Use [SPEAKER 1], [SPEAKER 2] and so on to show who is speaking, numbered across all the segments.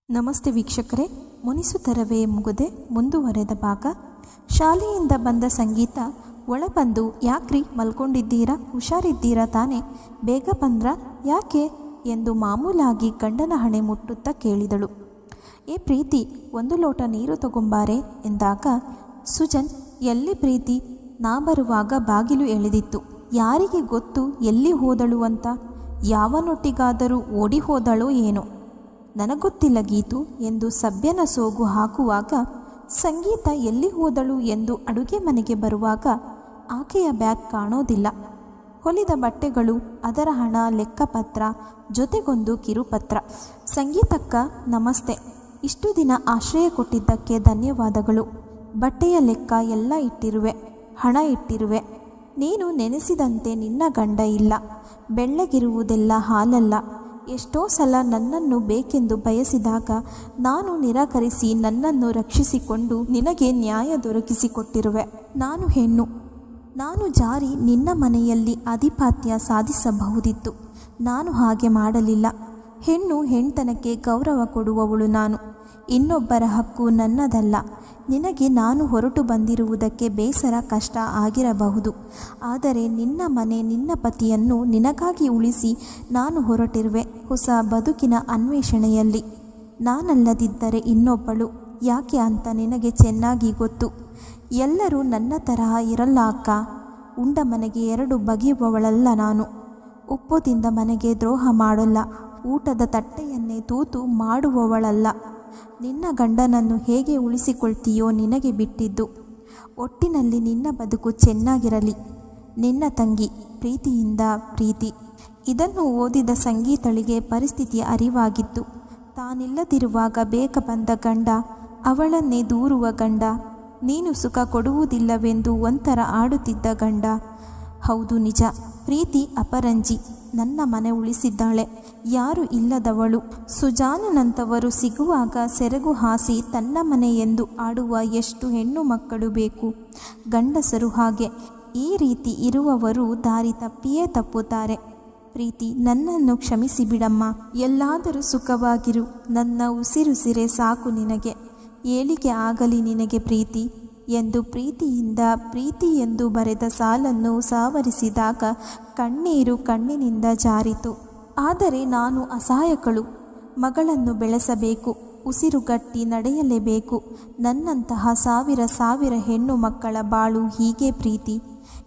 [SPEAKER 1] ನಮಸ್ತೆ ವೀಕ್ಷಕರೇ, ಮುನಿಸು ತರವೇ ಮುಗುದೆ ಮುಂದುವರೆದ ಭಾಗ. ಶಾಲೆಯಿಂದ ಬಂದ ಸಂಗೀತ ಒಳಬಂದು, ಯಾಕ್ರಿ ಮಲ್ಕೊಂಡಿದ್ದೀರಾ, ಹುಷಾರಿದ್ದೀರಾ ತಾನೇ, ಬೇಗ ಬಂದ್ರ ಯಾಕೆ ಎಂದು ಮಾಮೂಲಾಗಿ ಗಂಡನ ಹಣೆ ಮುಟ್ಟುತ್ತಾ ಕೇಳಿದಳು. ಏ ಪ್ರೀತಿ, ಒಂದು ಲೋಟ ನೀರು ತಗೊಂಬಾರೆ ಎಂದಾಗ, ಸುಜನ್, ಎಲ್ಲಿ ಪ್ರೀತಿ, ನಾ ಬರುವಾಗ ಬಾಗಿಲು ಎಳೆದಿತ್ತು. ಯಾರಿಗೆ ಗೊತ್ತು ಎಲ್ಲಿ ಹೋದಳು ಅಂತ, ಯಾವನೊಟ್ಟಿಗಾದರೂ ಓಡಿ ಹೋದಳೋ ಏನೋ, ನನಗೊತ್ತಿಲ್ಲ ಗೀತು ಎಂದು ಸಭ್ಯನ ಸೋಗು ಹಾಕುವಾಗ, ಸಂಗೀತ ಎಲ್ಲಿ ಹೋದಳು ಎಂದು ಅಡುಗೆ ಮನೆಗೆ ಬರುವಾಗ ಆಕೆಯ ಬ್ಯಾಗ್ ಕಾಣೋದಿಲ್ಲ. ಹೊಲಿದ ಬಟ್ಟೆಗಳು, ಅದರ ಹಣ, ಲೆಕ್ಕಪತ್ರ, ಜೊತೆಗೊಂದು ಕಿರುಪತ್ರ. ಸಂಗೀತಕ್ಕ ನಮಸ್ತೆ, ಇಷ್ಟು ದಿನ ಆಶ್ರಯ ಕೊಟ್ಟಿದ್ದಕ್ಕೆ ಧನ್ಯವಾದಗಳು. ಬಟ್ಟೆಯ ಲೆಕ್ಕ ಎಲ್ಲ ಇಟ್ಟಿರುವೆ, ಹಣ ಇಟ್ಟಿರುವೆ. ನೀನು ನೆನೆಸಿದಂತೆ ನಿನ್ನ ಗಂಡ ಇಲ್ಲ, ಬೆಳ್ಳಗಿರುವುದೆಲ್ಲ ಹಾಲಲ್ಲ. ಎಷ್ಟೋ ಸಲ ನನ್ನನ್ನು ಬೇಕೆಂದು ಬಯಸಿದಾಗ ನಾನು ನಿರಾಕರಿಸಿ ನನ್ನನ್ನು ರಕ್ಷಿಸಿಕೊಂಡು ನಿನಗೆ ನ್ಯಾಯ ದೊರಕಿಸಿಕೊಟ್ಟಿರುವೆ. ನಾನು ಹೆಣ್ಣು, ನಾನು ಜಾರಿ ನಿನ್ನ ಮನೆಯಲ್ಲಿ ಆಧಿಪತ್ಯ ಸಾಧಿಸಬಹುದಿತ್ತು. ನಾನು ಹಾಗೆ ಮಾಡಲಿಲ್ಲ. ಹೆಣ್ಣು ಹೆಣ್ತನಕ್ಕೆ ಗೌರವ ಕೊಡುವವಳು ನಾನು. ಇನ್ನೊಬ್ಬರ ಹಕ್ಕು ನನ್ನದಲ್ಲ. ನಿನಗೆ ನಾನು ಹೊರಟು ಬಂದಿರುವುದಕ್ಕೆ ಬೇಸರ, ಕಷ್ಟ ಆಗಿರಬಹುದು. ಆದರೆ ನಿನ್ನ ಮನೆ, ನಿನ್ನ ಪತಿಯನ್ನು ನಿನಗಾಗಿ ಉಳಿಸಿ ನಾನು ಹೊರಟಿರುವೆ ಹೊಸ ಬದುಕಿನ ಅನ್ವೇಷಣೆಯಲ್ಲಿ. ನಾನಲ್ಲದಿದ್ದರೆ ಇನ್ನೊಬ್ಬಳು ಯಾಕೆ ಅಂತ ನಿನಗೆ ಚೆನ್ನಾಗಿ ಗೊತ್ತು. ಎಲ್ಲರೂ ನನ್ನ ತರಹ ಇರಲ್ಲ ಅಕ್ಕ. ಉಂಡ ಮನೆಗೆ ಎರಡು ಬಗೆಯುವವಳಲ್ಲ ನಾನು. ಉಪ್ಪುದಿಂದ ಮನೆಗೆ ದ್ರೋಹ ಮಾಡಲ್ಲ, ಊಟದ ತಟ್ಟೆಯನ್ನೇ ತೂತು ಮಾಡುವವಳಲ್ಲ. ನಿನ್ನ ಗಂಡನನ್ನು ಹೇಗೆ ಉಳಿಸಿಕೊಳ್ತೀಯೋ ನಿನಗೆ ಬಿಟ್ಟಿದ್ದು. ಒಟ್ಟಿನಲ್ಲಿ ನಿನ್ನ ಬದುಕು ಚೆನ್ನಾಗಿರಲಿ. ನಿನ್ನ ತಂಗಿ, ಪ್ರೀತಿಯಿಂದ ಪ್ರೀತಿ. ಇದನ್ನು ಓದಿದ ಸಂಗೀತಳಿಗೆ ಪರಿಸ್ಥಿತಿಯ ಅರಿವಾಗಿತ್ತು. ತಾನಿಲ್ಲದಿರುವಾಗ ಬೇಗ ಬಂದ ಗಂಡ, ಅವಳನ್ನೇ ದೂರುವ ಗಂಡ, ನೀನು ಸುಖ ಕೊಡುವುದಿಲ್ಲವೆಂದು ಒಂಥರ ಆಡುತ್ತಿದ್ದ ಗಂಡ. ಹೌದು ನಿಜ, ಪ್ರೀತಿ ಅಪರಂಜಿ. ನನ್ನ ಮನೆ ಉಳಿಸಿದ್ದಾಳೆ, ಯಾರು ಇಲ್ಲದವಳು. ಸುಜಾನನಂತವರು ಸಿಗುವಾಗ ಸೆರಗು ಹಾಸಿ ತನ್ನ ಮನೆ ಎಂದು ಆಡುವ ಎಷ್ಟು ಹೆಣ್ಣು ಮಕ್ಕಳು ಬೇಕು. ಗಂಡಸರು ಹಾಗೆ. ಈ ರೀತಿ ಇರುವವರು ದಾರಿ ತಪ್ಪಿಯೇ ತಪ್ಪುತ್ತಾರೆ. ಪ್ರೀತಿ, ನನ್ನನ್ನು ಕ್ಷಮಿಸಿ ಬಿಡಮ್ಮ. ಎಲ್ಲಾದರೂ ಸುಖವಾಗಿರು. ನನ್ನ ಉಸಿರುಸಿರೆ ಸಾಕು ನಿನಗೆ. ಏಳಿಗೆ ಆಗಲಿ ನಿನಗೆ ಪ್ರೀತಿ ಎಂದು ಪ್ರೀತಿಯಿಂದ ಪ್ರೀತಿ ಎಂದು ಬರೆದ ಸಾಲನ್ನು ಸಾವರಿಸಿದಾಗ ಕಣ್ಣೀರು ಕಣ್ಣಿನಿಂದ ಜಾರಿತು. ಆದರೆ ನಾನು ಅಸಹಾಯಕಳು. ಮಗಳನ್ನು ಬೆಳೆಸಬೇಕು, ಉಸಿರುಗಟ್ಟಿ ನಡೆಯಲೇಬೇಕು. ನನ್ನಂತಹ ಸಾವಿರ ಸಾವಿರ ಹೆಣ್ಣು ಮಕ್ಕಳ ಬಾಳು ಹೀಗೆ ಪ್ರೀತಿ.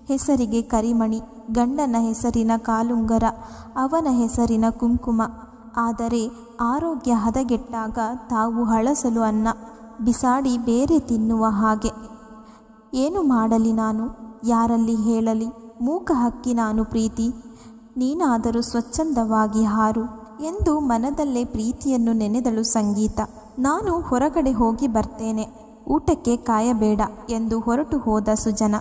[SPEAKER 1] ಹೆಸರಿಗೆ ಕರಿಮಣಿ, ಗಂಡನ ಹೆಸರಿನ ಕಾಲುಂಗರ, ಅವನ ಹೆಸರಿನ ಕುಂಕುಮ. ಆದರೆ ಆರೋಗ್ಯ ಹದಗೆಟ್ಟಾಗ ತಾವು ಹಳಸಲು ಅನ್ನ ಬಿಸಾಡಿ ಬೇರೆ ತಿನ್ನುವ ಹಾಗೆ. ಏನು ಮಾಡಲಿ ನಾನು, ಯಾರಲ್ಲಿ ಹೇಳಲಿ. ಮೂಕ ಹಕ್ಕಿ ನಾನು ಪ್ರೀತಿ. ನೀನಾದರೂ ಸ್ವಚ್ಛಂದವಾಗಿ ಹಾರು ಎಂದು ಮನದಲ್ಲೇ ಪ್ರೀತಿಯನ್ನು ನೆನೆದಳು ಸಂಗೀತ. ನಾನು ಹೊರಗಡೆ ಹೋಗಿ ಬರ್ತೇನೆ, ಊಟಕ್ಕೆ ಕಾಯಬೇಡ ಎಂದು ಹೊರಟು ಹೋದ ಸುಜನ.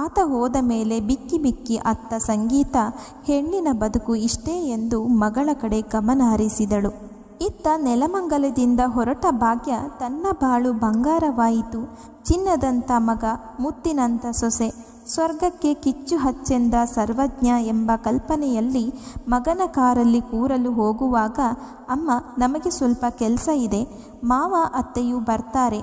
[SPEAKER 1] ಆತ ಹೋದ ಮೇಲೆ ಬಿಕ್ಕಿ ಬಿಕ್ಕಿ ಅತ್ತ ಸಂಗೀತ ಹೆಣ್ಣಿನ ಬದುಕು ಇಷ್ಟೇ ಎಂದು ಮಗಳ ಕಡೆ ಗಮನ ಹರಿಸಿದಳು. ಇತ್ತ ನೆಲಮಂಗಲದಿಂದ ಹೊರಟ ಭಾಗ್ಯ ತನ್ನ ಬಾಳು ಬಂಗಾರವಾಯಿತು. ಚಿನ್ನದಂಥ ಮಗ, ಮುತ್ತಿನಂಥ ಸೊಸೆ, ಸ್ವರ್ಗಕ್ಕೆ ಕಿಚ್ಚು ಹಚ್ಚೆಂದ ಸರ್ವಜ್ಞ ಎಂಬ ಕಲ್ಪನೆಯಲ್ಲಿ ಮಗನ ಕಾರಲ್ಲಿ ಕೂರಲು ಹೋಗುವಾಗ, ಅಮ್ಮ ನಮಗೆ ಸ್ವಲ್ಪ ಕೆಲಸ ಇದೆ, ಮಾವ ಅತ್ತೆಯೂ ಬರ್ತಾರೆ,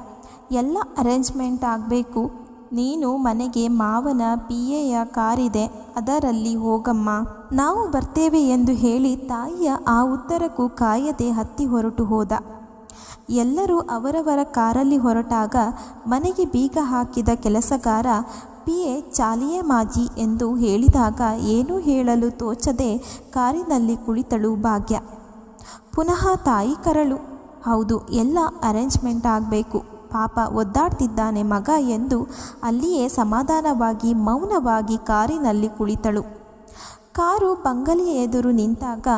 [SPEAKER 1] ಎಲ್ಲ ಅರೇಂಜ್ಮೆಂಟ್ ಆಗಬೇಕು. ನೀನು ಮನೆಗೆ ಮಾವನ PAಯ ಕಾರಿದೆ, ಅದರಲ್ಲಿ ಹೋಗಮ್ಮ, ನಾವು ಬರ್ತೇವೆ ಎಂದು ಹೇಳಿ ತಾಯಿಯ ಆ ಉತ್ತರಕ್ಕೂ ಕಾಯದೆ ಹತ್ತಿ ಹೊರಟು ಹೋದ. ಎಲ್ಲರೂ ಅವರವರ ಕಾರಲ್ಲಿ ಹೊರಟಾಗ ಮನೆಗೆ ಬೀಗ ಹಾಕಿದ ಕೆಲಸಗಾರ PA ಚಾಲಿಯೇ ಮಾಜಿ ಎಂದು ಹೇಳಿದಾಗ ಏನೂ ಹೇಳಲು ತೋಚದೆ ಕಾರಿನಲ್ಲಿ ಕುಳಿತಳು ಭಾಗ್ಯ. ಪುನಃ ತಾಯಿ ಕರಳು. ಹೌದು, ಎಲ್ಲ ಅರೇಂಜ್ಮೆಂಟ್ ಆಗಬೇಕು. ಪಾಪ ಒದ್ದಾಡ್ತಿದ್ದಾನೆ ಮಗ ಎಂದು ಅಲ್ಲಿಯೇ ಸಮಾಧಾನವಾಗಿ ಮೌನವಾಗಿ ಕಾರಿನಲ್ಲಿ ಕುಳಿತಳು. ಕಾರು ಬಂಗಲೆಯ ಎದುರು ನಿಂತಾಗ,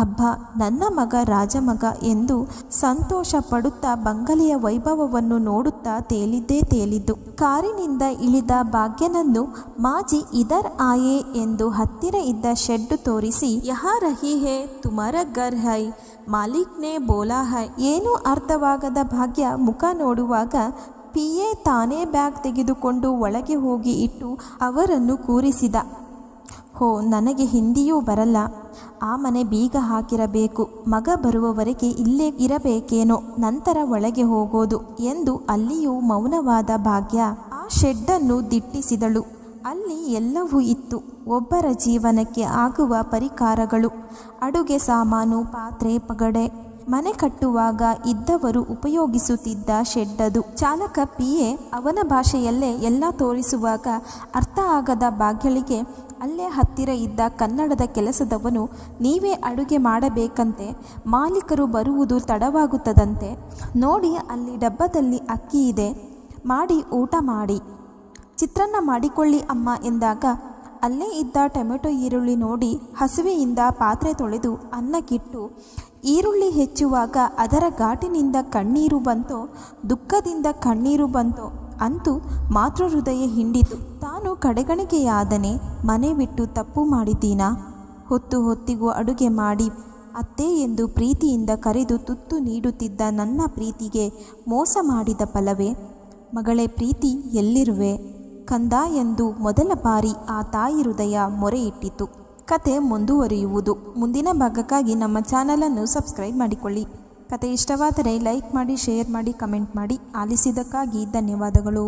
[SPEAKER 1] ಅಬ್ಬಾ ನನ್ನ ಮಗ ರಾಜಮಗ ಎಂದು ಸಂತೋಷ ಪಡುತ್ತಾ ಬಂಗಲೆಯ ವೈಭವವನ್ನು ನೋಡುತ್ತಾ ತೇಲಿದ್ದು. ಕಾರಿನಿಂದ ಇಳಿದ ಭಾಗ್ಯನನ್ನು ಮಾಜಿ ಇದರ್ ಆಯೆ ಎಂದು ಹತ್ತಿರ ಇದ್ದ ಶೆಡ್ ತೋರಿಸಿ, ಯಹಾ ರಹಿ ಹೇ ತುಮಾರ ಗರ್ ಹೈ, ಮಾಲೀಕ್ ನೇ ಬೋಲಾ ಹೈ. ಏನೂ ಅರ್ಥವಾಗದ ಭಾಗ್ಯ ಮುಖ ನೋಡುವಾಗ PA ತಾನೇ ಬ್ಯಾಗ್ ತೆಗೆದುಕೊಂಡು ಒಳಗೆ ಹೋಗಿ ಇಟ್ಟು ಅವರನ್ನು ಕೂರಿಸಿದ. ಹೋ, ನನಗೆ ಹಿಂದಿಯೂ ಬರಲ್ಲ. ಆ ಮನೆ ಬೀಗ ಹಾಕಿರಬೇಕು, ಮಗ ಬರುವವರೆಗೆ ಇಲ್ಲೇ ಇರಬೇಕೇನೋ, ನಂತರ ಒಳಗೆ ಹೋಗೋದು ಎಂದು ಅಲ್ಲಿಯೂ ಮೌನವಾದ ಭಾಗ್ಯ ಆ ಶೆಡ್ಡನ್ನು ದಿಟ್ಟಿಸಿದಳು. ಅಲ್ಲಿ ಎಲ್ಲವೂ ಇತ್ತು. ಒಬ್ಬರ ಜೀವನಕ್ಕೆ ಆಗುವ ಪರಿಕಾರಗಳು, ಅಡುಗೆ ಸಾಮಾನು, ಪಾತ್ರೆ, ಪಗಡೆ. ಮನೆ ಕಟ್ಟುವಾಗ ಇದ್ದವರು ಉಪಯೋಗಿಸುತ್ತಿದ್ದ ಶೆಡ್ಡದು. ಚಾಲಕ ಪಿಎ ಅವನ ಭಾಷೆಯಲ್ಲೇ ಎಲ್ಲ ತೋರಿಸುವಾಗ ಅರ್ಥ ಆಗದ ಭಾಗ್ಯಳಿಗೆ ಅಲ್ಲೇ ಹತ್ತಿರ ಇದ್ದ ಕನ್ನಡದ ಕೆಲಸದವನು, ನೀವೇ ಅಡುಗೆ ಮಾಡಬೇಕಂತೆ, ಮಾಲೀಕರು ಬರುವುದು ತಡವಾಗುತ್ತದಂತೆ, ನೋಡಿ ಅಲ್ಲಿ ಡಬ್ಬದಲ್ಲಿ ಅಕ್ಕಿ ಇದೆ, ಮಾಡಿ ಊಟ ಮಾಡಿ, ಚಿತ್ರಾನ್ನ ಮಾಡಿಕೊಳ್ಳಿ ಅಮ್ಮ ಎಂದಾಗ ಅಲ್ಲೇ ಇದ್ದ ಟೊಮೆಟೊ ಈರುಳ್ಳಿ ನೋಡಿ ಹಸಿವೆಯಿಂದ ಪಾತ್ರೆ ತೊಳೆದು ಅನ್ನಕ್ಕಿಟ್ಟು ಈರುಳ್ಳಿ ಹೆಚ್ಚುವಾಗ ಅದರ ಘಾಟಿನಿಂದ ಕಣ್ಣೀರು ಬಂತೋ, ದುಃಖದಿಂದ ಕಣ್ಣೀರು ಬಂತೋ, ಅಂತೂ ಮಾತೃ ಹೃದಯ ಹಿಂಡಿತು. ತಾನು ಕಡೆಗಣಿಕೆಯಾದನೆ, ಮನೆ ಬಿಟ್ಟು ತಪ್ಪು ಮಾಡಿದ್ದೀನಾ, ಹೊತ್ತು ಹೊತ್ತಿಗೂ ಅಡುಗೆ ಮಾಡಿ ಅತ್ತೆ ಎಂದು ಪ್ರೀತಿಯಿಂದ ಕರೆದು ತುತ್ತು ನೀಡುತ್ತಿದ್ದ ನನ್ನ ಪ್ರೀತಿಗೆ ಮೋಸ ಮಾಡಿದ ಫಲವೇ? ಮಗಳೇ ಪ್ರೀತಿ ಎಲ್ಲಿರುವೆ ಕಂದ ಎಂದು ಮೊದಲ ಬಾರಿ ಆ ತಾಯಿ ಹೃದಯ ಮೊರೆ ಇಟ್ಟಿತು. ಕತೆ ಮುಂದುವರಿಯುವುದು. ಮುಂದಿನ ಭಾಗಕ್ಕಾಗಿ ನಮ್ಮ ಚಾನಲನ್ನು ಸಬ್ಸ್ಕ್ರೈಬ್ ಮಾಡಿಕೊಳ್ಳಿ. ಕತೆ ಇಷ್ಟವಾದರೆ ಲೈಕ್ ಮಾಡಿ, ಶೇರ್ ಮಾಡಿ, ಕಮೆಂಟ್ ಮಾಡಿ. ಆಲಿಸಿದ್ದಕ್ಕಾಗಿ ಧನ್ಯವಾದಗಳು.